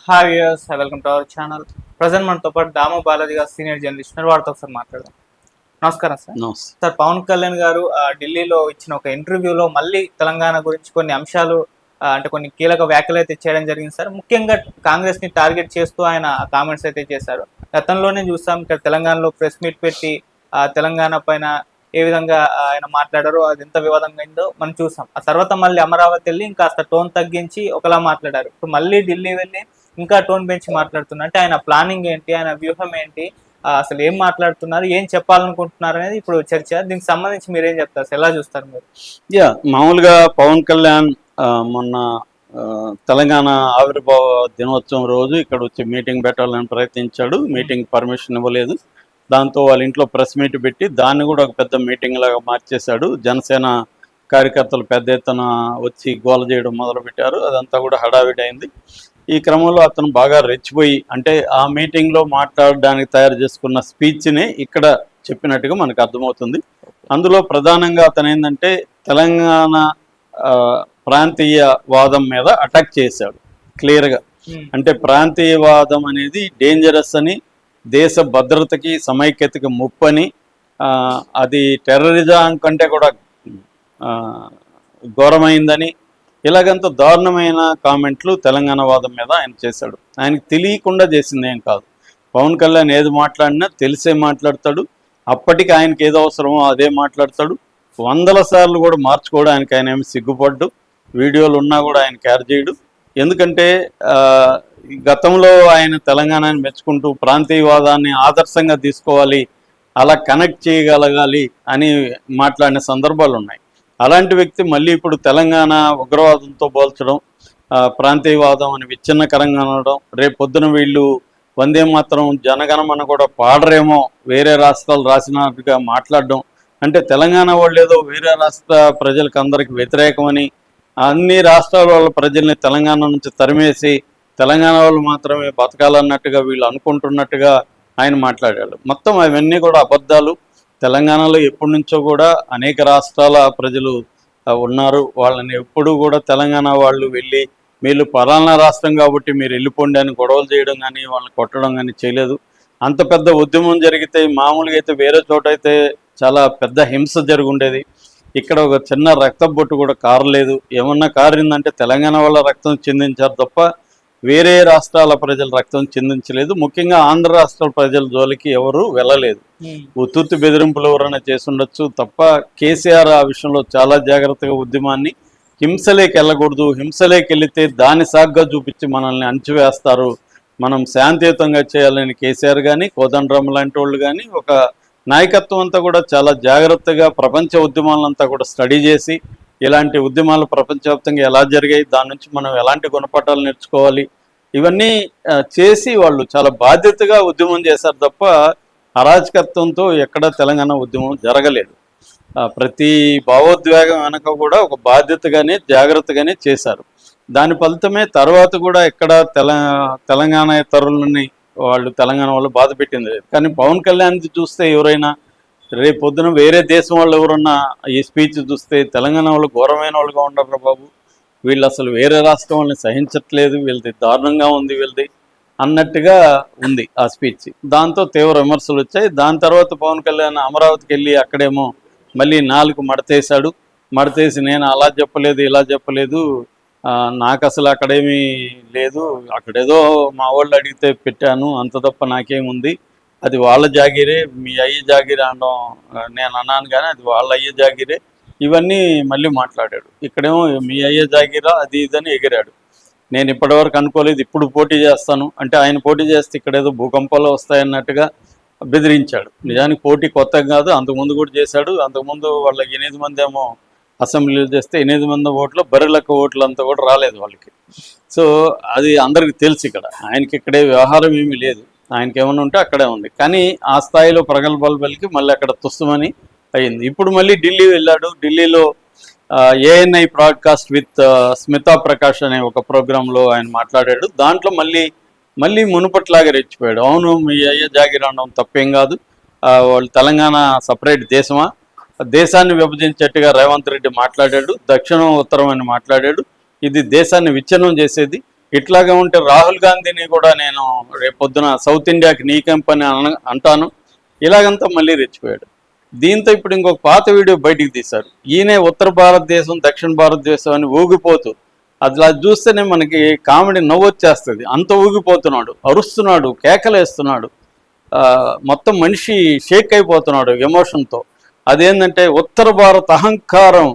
Hi viewers, welcome to our channel. Present మనతో పాటు దాము బాలాజీ గారు సీనియర్ జర్నలిస్ట్ ఉన్నారు. వారితో ఒకసారి మాట్లాడదాం. నమస్కారం సార్. సార్, పవన్ కళ్యాణ్ గారు ఢిల్లీలో ఇచ్చిన ఒక ఇంటర్వ్యూలో మళ్ళీ తెలంగాణ గురించి కొన్ని అంశాలు అంటే కొన్ని కీలక వ్యాఖ్యలు అయితే చేయడం జరిగింది సార్. ముఖ్యంగా కాంగ్రెస్ ని టార్గెట్ చేస్తూ ఆయన కామెంట్స్ అయితే చేశారు. గతంలోనే చూసాం, ఇక్కడ తెలంగాణలో ప్రెస్ మీట్ పెట్టి తెలంగాణ పైన ఏ విధంగా ఆయన మాట్లాడారో, అది ఎంత వివాదంగా అయిందో మనం చూసాం. ఆ తర్వాత మళ్ళీ అమరావతి వెళ్ళి ఇంకాస్త టోన్ తగ్గించి ఒకలా మాట్లాడారు. ఇప్పుడు మళ్ళీ ఢిల్లీ వెళ్ళి ఇంకా టోన్ పెంచి మాట్లాడుతున్నారు. అంటే ఆయన ప్లానింగ్ ఏంటి, ఆయన వ్యూహం ఏంటి, అసలు ఏం మాట్లాడుతున్నారు, ఏం చెప్పాలనుకుంటున్నారు అనేది ఇప్పుడు చర్చ. దీనికి సంబంధించి మీరేం చెప్తారు, ఎలా చూస్తారు మీరు? మామూలుగా పవన్ కళ్యాణ్ మొన్న తెలంగాణ ఆవిర్భావ దినోత్సవం రోజు ఇక్కడ వచ్చి మీటింగ్ పెట్టాలని ప్రయత్నించాడు. మీటింగ్ పర్మిషన్ ఇవ్వలేదు. దాంతో వాళ్ళ ఇంట్లో ప్రెస్ మీట్ పెట్టి దాన్ని కూడా ఒక పెద్ద మీటింగ్ లాగా మార్చేశాడు. జనసేన కార్యకర్తలు పెద్ద ఎత్తున వచ్చి గోల చేయడం మొదలుపెట్టారు. అదంతా కూడా హడావిడి అయింది. ఈ క్రమంలో అతను బాగా రెచ్చిపోయి, అంటే ఆ మీటింగ్లో మాట్లాడడానికి తయారు చేసుకున్న స్పీచ్ని ఇక్కడ చెప్పినట్టుగా మనకు అర్థమవుతుంది. అందులో ప్రధానంగా అతను ఏంటంటే తెలంగాణ ప్రాంతీయవాదం మీద అటాక్ చేశాడు క్లియర్గా. అంటే ప్రాంతీయవాదం అనేది డేంజరస్ అని, దేశ భద్రతకి సమైక్యతకి ముప్పని, అది టెర్రరిజం కంటే కూడా ఘోరమైందని, ఇలాగంత దారుణమైన కామెంట్లు తెలంగాణ వాదం మీద ఆయన చేశాడు. ఆయనకు తెలియకుండా చేసింది ఏం కాదు. పవన్ కళ్యాణ్ ఏది మాట్లాడినా తెలిసే మాట్లాడతాడు. అప్పటికి ఆయనకి ఏదో అవసరమో అదే మాట్లాడతాడు. 100 సార్లు కూడా మార్చుకోవడానికి ఆయన ఏమి సిగ్గుపడ్డు. వీడియోలు ఉన్నా కూడా ఆయన కేర్ చేయడు. ఎందుకంటే గతంలో ఆయన తెలంగాణని మెచ్చుకుంటూ ప్రాంతీయవాదాన్ని ఆదర్శంగా తీసుకోవాలి, అలా కనెక్ట్ చేయగలగాలి అని మాట్లాడిన సందర్భాలు ఉన్నాయి. అలాంటి వ్యక్తి మళ్ళీ ఇప్పుడు తెలంగాణ ఉగ్రవాదంతో పోల్చడం, ప్రాంతీయవాదం అని విచ్ఛిన్నకరంగా అనడం, రేపు పొద్దున వీళ్ళు వందే మాత్రం జనగణమన కూడా పాడరేమో వేరే రాష్ట్రాలు రాసినట్టుగా మాట్లాడడం, అంటే తెలంగాణ వాళ్ళు ఏదో వేరే రాష్ట్ర ప్రజలకు అందరికి వ్యతిరేకమని, అన్ని రాష్ట్రాల వాళ్ళ ప్రజల్ని తెలంగాణ నుంచి తరిమేసి తెలంగాణ వాళ్ళు మాత్రమే బతకాలన్నట్టుగా వీళ్ళు అనుకుంటున్నట్టుగా ఆయన మాట్లాడాడు. మొత్తం అవన్నీ కూడా అబద్ధాలు. తెలంగాణలో ఎప్పటి నుంచో కూడా అనేక రాష్ట్రాల ప్రజలు ఉన్నారు. వాళ్ళని ఎప్పుడూ కూడా తెలంగాణ వాళ్ళు వెళ్ళి మీరు పలానా రాష్ట్రం కాబట్టి మీరు వెళ్ళిపోండి అని గొడవలు చేయడం కానీ వాళ్ళని కొట్టడం కానీ చేయలేదు. అంత పెద్ద ఉద్యమం జరిగితే మామూలుగా అయితే వేరే చోట అయితే చాలా పెద్ద హింస జరుగుండేది. ఇక్కడ ఒక చిన్న రక్త బొట్టు కూడా కారలేదు. ఏమన్నా కారిందంటే తెలంగాణ వాళ్ళ రక్తం చిందించారు తప్ప వేరే రాష్ట్రాల ప్రజల రక్తం చిందించలేదు. ముఖ్యంగా ఆంధ్ర రాష్ట్ర ప్రజల జోలికి ఎవరు వెళ్ళలేదు. ఉత్తుత్తి బెదిరింపులు ఎవరైనా చేసుండొచ్చు తప్ప కేసీఆర్ ఆ విషయంలో చాలా జాగ్రత్తగా ఉద్యమాన్ని హింసలేకి వెళ్ళకూడదు, హింసలేకి వెళితే దాన్ని సాగ్గా చూపించి మనల్ని అణచివేస్తారు, మనం శాంతియుతంగా చేయాలని కేసీఆర్ కానీ కోదండరామ్ లాంటి వాళ్ళు కానీ ఒక నాయకత్వం అంతా కూడా చాలా జాగ్రత్తగా ప్రపంచ ఉద్యమాలంతా కూడా స్టడీ చేసి ఇలాంటి ఉద్యమాలు ప్రపంచవ్యాప్తంగా ఎలా జరిగాయి, దాని నుంచి మనం ఎలాంటి గుణపాఠాలు నేర్చుకోవాలి, ఇవన్నీ చేసి వాళ్ళు చాలా బాధ్యతగా ఉద్యమం చేశారు తప్ప అరాచకత్వంతో ఎక్కడ తెలంగాణ ఉద్యమం జరగలేదు. ప్రతి భావోద్వేగం వెనక కూడా ఒక బాధ్యతగానే జాగ్రత్తగానే చేశారు. దాని ఫలితమే తర్వాత కూడా ఎక్కడ తెలంగాణ ఇతరులని వాళ్ళు తెలంగాణ వాళ్ళు బాధ పెట్టింది లేదు. కానీ పవన్ కళ్యాణ్ చూస్తే ఎవరైనా రేపు పొద్దున వేరే దేశం వాళ్ళు ఎవరన్నా ఈ స్పీచ్ చూస్తే తెలంగాణ వాళ్ళు ఘోరమైన వాళ్ళుగా ఉండరు బాబు, వీళ్ళు అసలు వేరే రాష్ట్రం వాళ్ళని సహించట్లేదు, వీళ్ళది దారుణంగా ఉంది వీళ్ళది అన్నట్టుగా ఉంది ఆ స్పీచ్. దాంతో తీవ్ర విమర్శలు వచ్చాయి. దాని తర్వాత పవన్ కళ్యాణ్ అమరావతికి వెళ్ళి అక్కడేమో మళ్ళీ 4 మడతేశాడు. మడతేసి నేను అలా చెప్పలేదు ఇలా చెప్పలేదు, నాకు అసలు అక్కడేమీ లేదు, అక్కడేదో మా వాళ్ళు అడిగితే పెట్టాను అంత తప్ప నాకేముంది, అది వాళ్ళ జాగీరే, మీ అయ్య జాగీరే అనడం నేను అన్నాను కానీ అది వాళ్ళ అయ్య జాగీరే, ఇవన్నీ మళ్ళీ మాట్లాడాడు. ఇక్కడేమో మీ అయ్య జాగీరా అది ఇదని ఎగిరాడు. నేను ఇప్పటివరకు అనుకోలేదు, ఇప్పుడు పోటీ చేస్తాను అంటే ఆయన పోటీ చేస్తే ఇక్కడేదో భూకంపాలు వస్తాయన్నట్టుగా బెదిరించాడు. నిజానికి పోటీ కొత్తగా కాదు, అంతకుముందు కూడా చేశాడు. అంతకుముందు వాళ్ళకి 8 మంది ఏమో అసెంబ్లీలో చేస్తే 8 మంది ఓట్లు బర్రెలక్క ఓట్లు అంతా కూడా రాలేదు వాళ్ళకి. సో అది అందరికి తెలుసు. ఇక్కడ ఆయనకి ఇక్కడే వ్యవహారం ఏమీ లేదు, ఆయనకి ఏమైనా ఉంటే అక్కడే ఉంది. కానీ ఆ స్థాయిలో ప్రగల్భాలు పలికి మళ్ళీ అక్కడ తుస్సుమని అయింది. ఇప్పుడు మళ్ళీ ఢిల్లీ వెళ్ళాడు. ఢిల్లీలో ANI broadcast with Smita Prakash అనే ఒక ప్రోగ్రాంలో ఆయన మాట్లాడాడు. దాంట్లో మళ్ళీ మునుపట్లాగా రెచ్చిపోయాడు. అవును, మీ అయ్య జాగిర్ అనడం తప్పేం కాదు, వాళ్ళు తెలంగాణ సపరేట్ దేశమా, దేశాన్ని విభజించేట్టుగా రేవంత్ రెడ్డి మాట్లాడాడు, దక్షిణం ఉత్తరం అని మాట్లాడాడు, ఇది దేశాన్ని విచ్ఛిన్నం చేసేది, ఇట్లాగా ఉంటే రాహుల్ గాంధీని కూడా నేను రేపొద్దున సౌత్ ఇండియాకి నీ కంపెనీ అంటాను, ఇలాగంతా మళ్ళీ రెచ్చిపోయాడు. దీంతో ఇప్పుడు ఇంకొక పాత వీడియో బయటికి తీశారు. ఈయనే ఉత్తర భారతదేశం దక్షిణ భారతదేశం అని ఊగిపోతూ, అట్లా చూస్తేనే మనకి కామెడీ నవ్వొచ్చేస్తుంది. అంత ఊగిపోతున్నాడు, అరుస్తున్నాడు, కేకలేస్తున్నాడు, మొత్తం మనిషి షేక్ అయిపోతున్నాడు ఎమోషన్తో. అదేంటంటే ఉత్తర భారత అహంకారం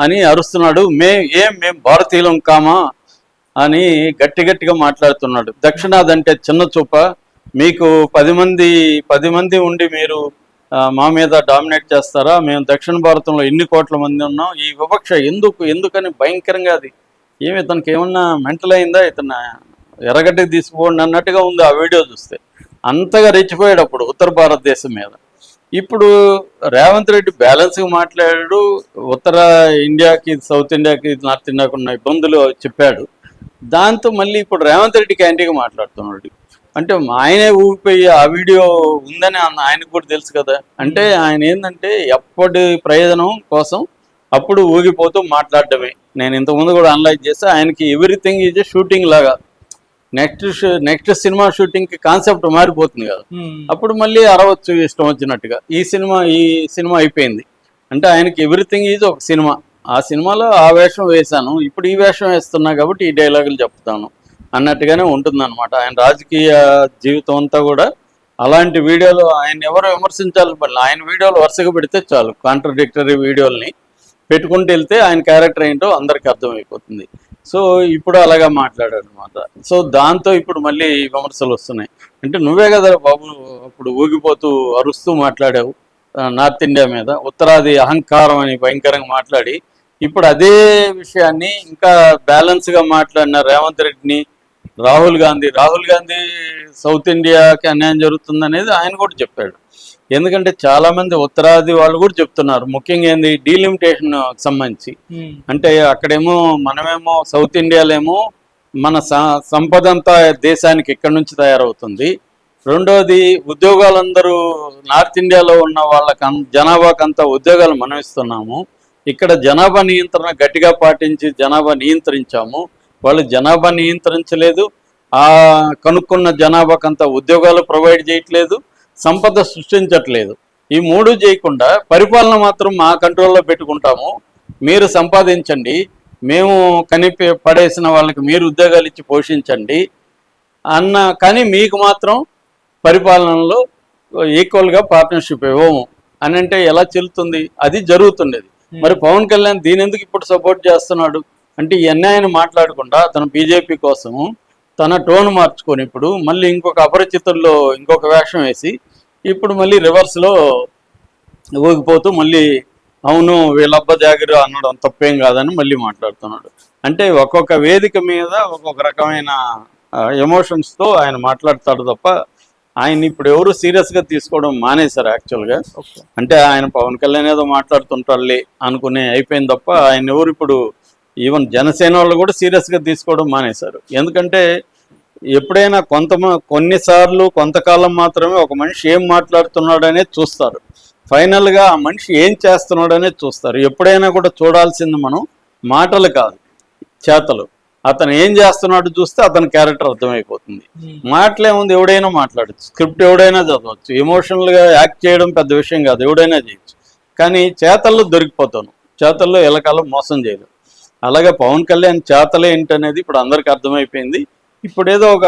అని అరుస్తున్నాడు. మేము భారతీయులం కామా అని గట్టిగా మాట్లాడుతున్నాడు. దక్షిణాది అంటే చిన్న చూప, మీకు 10 మంది ఉండి మీరు మా మీద డామినేట్ చేస్తారా? మేము దక్షిణ భారతంలో ఎన్ని కోట్ల మంది ఉన్నాం, ఈ వివక్ష ఎందుకని భయంకరంగా అది ఏమి ఇతనికి ఏమన్నా మెంటల్ అయిందా, ఇతను ఎర్రగడ్డకి తీసుకోండి అన్నట్టుగా ఉంది ఆ వీడియో చూస్తే. అంతగా రెచ్చిపోయాడు అప్పుడు ఉత్తర భారతదేశం మీద. ఇప్పుడు రేవంత్ రెడ్డి బ్యాలెన్స్గా మాట్లాడాడు, ఉత్తర ఇండియాకి సౌత్ ఇండియాకి నార్త్ ఇండియాకి ఉన్న ఇబ్బందులు చెప్పాడు. దాంతో మళ్ళీ ఇప్పుడు రేవంత్ రెడ్డికి యాంటీగా మాట్లాడుతున్నాడు. అంటే ఆయనే ఊగిపోయి ఆ వీడియో ఉందని ఆయనకు కూడా తెలుసు కదా. అంటే ఆయన ఏంటంటే ఎప్పటి ప్రయోజనం కోసం అప్పుడు ఊగిపోతూ మాట్లాడటమే. నేను ఇంతకుముందు కూడా అనలైజ్ చేస్తే ఆయనకి ఎవ్రీథింగ్ ఈజ్ షూటింగ్ లాగా. నెక్స్ట్ సినిమా షూటింగ్కి కాన్సెప్ట్ మారిపోతుంది కదా, అప్పుడు మళ్ళీ అరవచ్చు ఇష్టం వచ్చినట్టుగా. ఈ సినిమా అయిపోయింది అంటే ఆయనకి ఎవ్రీథింగ్ ఈజ్ ఒక సినిమా. ఆ సినిమాలో ఆ వేషం వేశాను, ఇప్పుడు ఈ వేషం వేస్తున్నా కాబట్టి ఈ డైలాగులు చెప్తాను అన్నట్టుగానే ఉంటుందన్నమాట. ఆయన రాజకీయ జీవితం అంతా కూడా అలాంటి వీడియోలు ఆయన ఎవరు విమర్శించాలి, ఆయన వీడియోలు వరుసగా పెడితే చాలు, కాంట్రడిక్టరీ వీడియోల్ని పెట్టుకుంటూ వెళ్తే ఆయన క్యారెక్టర్ ఏంటో అందరికీ అర్థమైపోతుంది. సో ఇప్పుడు అలాగా మాట్లాడాడు అనమాట. సో దాంతో ఇప్పుడు మళ్ళీ విమర్శలు వస్తున్నాయి. అంటే నువ్వే కదా బాబు అప్పుడు ఊగిపోతూ అరుస్తూ మాట్లాడావు నార్త్ ఇండియా మీద, ఉత్తరాది అహంకారం అని భయంకరంగా మాట్లాడి, ఇప్పుడు అదే విషయాన్ని ఇంకా బ్యాలెన్స్గా మాట్లాడిన రేవంత్ రెడ్డిని రాహుల్ గాంధీ సౌత్ ఇండియాకి అన్యాయం జరుగుతుంది అనేది ఆయన కూడా చెప్పాడు. ఎందుకంటే చాలా మంది ఉత్తరాది వాళ్ళు కూడా చెప్తున్నారు, ముఖ్యంగా ఏంది డీలిమిటేషన్ సంబంధించి. అంటే అక్కడేమో మనమేమో సౌత్ ఇండియాలో ఏమో మన సంపద అంతా దేశానికి ఎక్కడి నుంచి తయారవుతుంది. రెండోది ఉద్యోగాలందరూ నార్త్ ఇండియాలో ఉన్న వాళ్ళకి జనాభాకంతా ఉద్యోగాలు మనం ఇస్తున్నాము. ఇక్కడ జనాభా నియంత్రణ గట్టిగా పాటించి జనాభా నియంత్రించాము, వాళ్ళు జనాభా నియంత్రించలేదు. ఆ కనుక్కున్న జనాభాకంతా ఉద్యోగాలు ప్రొవైడ్ చేయట్లేదు, సంపద సృష్టించట్లేదు. ఈ మూడు చేయకుండా పరిపాలన మాత్రం మా కంట్రోల్లో పెట్టుకుంటాము, మీరు సంపాదించండి, మేము పడేసిన వాళ్ళకి మీరు ఉద్యోగాలు ఇచ్చి పోషించండి కానీ మీకు మాత్రం పరిపాలనలో ఈక్వల్గా పార్ట్నర్షిప్ ఇవ్వము అని అంటే ఎలా చెల్లుతుంది? అది జరుగుతుండేది. మరి పవన్ కళ్యాణ్ దీని ఎందుకు ఇప్పుడు సపోర్ట్ చేస్తున్నాడు అంటే ఈ అన్యాయాన్ని మాట్లాడకుండా తన బీజేపీ కోసము తన టోన్ మార్చుకొని ఇప్పుడు మళ్ళీ ఇంకొక అపరిచితుల్లో ఇంకొక వేషం వేసి ఇప్పుడు మళ్ళీ రివర్స్లో ఊగిపోతూ మళ్ళీ అవును వీళ్ళబ్బ జాగిరి అనడం తప్పేం కాదని మళ్ళీ మాట్లాడుతున్నాడు. అంటే ఒక్కొక్క వేదిక మీద ఒక్కొక్క రకమైన ఎమోషన్స్తో ఆయన మాట్లాడతాడు తప్ప ఆయన ఇప్పుడు ఎవరు సీరియస్గా తీసుకోవడం మానేశారు యాక్చువల్గా. అంటే ఆయన పవన్ కళ్యాణ్ ఏదో మాట్లాడుతుంటాడులే అనుకునే అయిపోయింది తప్ప ఆయన ఎవరు ఇప్పుడు ఈవెన్ జనసేన వాళ్ళు కూడా సీరియస్గా తీసుకోవడం మానేశారు. ఎందుకంటే ఎప్పుడైనా కొన్నిసార్లు కొంతకాలం మాత్రమే ఒక మనిషి ఏం మాట్లాడుతున్నాడు అనేది చూస్తారు, ఫైనల్గా ఆ మనిషి ఏం చేస్తున్నాడు అనేది చూస్తారు. ఎప్పుడైనా కూడా చూడాల్సింది మనం మాటలు కాదు చేతలు. అతను ఏం చేస్తున్నాడు చూస్తే అతని క్యారెక్టర్ అర్థమైపోతుంది. మాటలేముంది, ఎవడైనా మాట్లాడచ్చు, స్క్రిప్ట్ ఎవడైనా చదవచ్చు, ఎమోషనల్గా యాక్ట్ చేయడం పెద్ద విషయం కాదు, ఎవడైనా చేయొచ్చు. కానీ చేతల్లో దొరికిపోతాను, చేతల్లో ఎలకాలం మోసం చేయదు. అలాగే పవన్ కళ్యాణ్ చేతలే ఏంటనేది ఇప్పుడు అందరికీ అర్థమైపోయింది. ఇప్పుడు ఏదో ఒక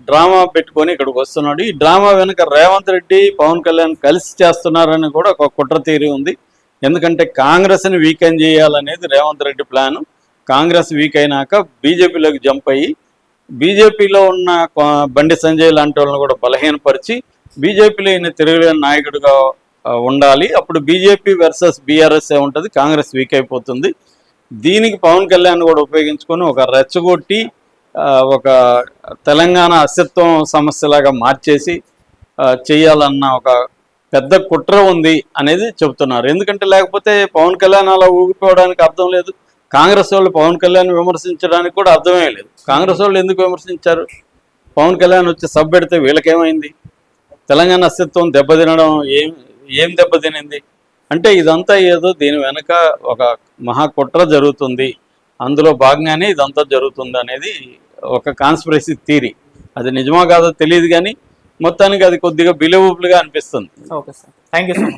డ్రామా పెట్టుకొని ఇక్కడికి వస్తున్నాడు. ఈ డ్రామా వెనుక రేవంత్ రెడ్డి పవన్ కళ్యాణ్ కలిసి చేస్తున్నారని కూడా ఒక కుట్ర థియరీ ఉంది. ఎందుకంటే కాంగ్రెస్ని వీకెండ్ చేయాలనేది రేవంత్ రెడ్డి ప్లాను. కాంగ్రెస్ వీక్ అయినాక బీజేపీలోకి జంప్ అయ్యి బీజేపీలో ఉన్న బండి సంజయ్ లాంటి వాళ్ళని కూడా బలహీనపరిచి బీజేపీలో ఈయన తిరుగులేని నాయకుడిగా ఉండాలి. అప్పుడు బీజేపీ వర్సెస్ బీఆర్ఎస్ ఉంటుంది, కాంగ్రెస్ వీక్ అయిపోతుంది. దీనికి పవన్ కళ్యాణ్ కూడా ఉపయోగించుకొని ఒక రెచ్చగొట్టి ఒక తెలంగాణ అస్తిత్వం సమస్యలాగా మార్చేసి చేయాలన్న ఒక పెద్ద కుట్ర ఉంది అనేది చెబుతున్నారు. ఎందుకంటే లేకపోతే పవన్ కళ్యాణ్ అలా ఊగిపోవడానికి అర్థం లేదు, కాంగ్రెస్ వాళ్ళు పవన్ కళ్యాణ్ విమర్శించడానికి కూడా అర్థమే లేదు. కాంగ్రెస్ వాళ్ళు ఎందుకు విమర్శించారు? పవన్ కళ్యాణ్ వచ్చి సబ్ పెడితే వీళ్ళకేమైంది? తెలంగాణ అస్తిత్వం దెబ్బతినడం ఏం దెబ్బతినింది అంటే ఇదంతా ఏదో దీని వెనక ఒక మహా కుట్ర జరుగుతుంది అందులో భాగంగానే ఇదంతా జరుగుతుంది అనేది ఒక కాన్స్పిరసీ థియరీ. అది నిజమా కాదో తెలియదు కానీ మొత్తానికి అది కొద్దిగా బిలీవబుల్గా అనిపిస్తుంది. Okay sir, thank you so much.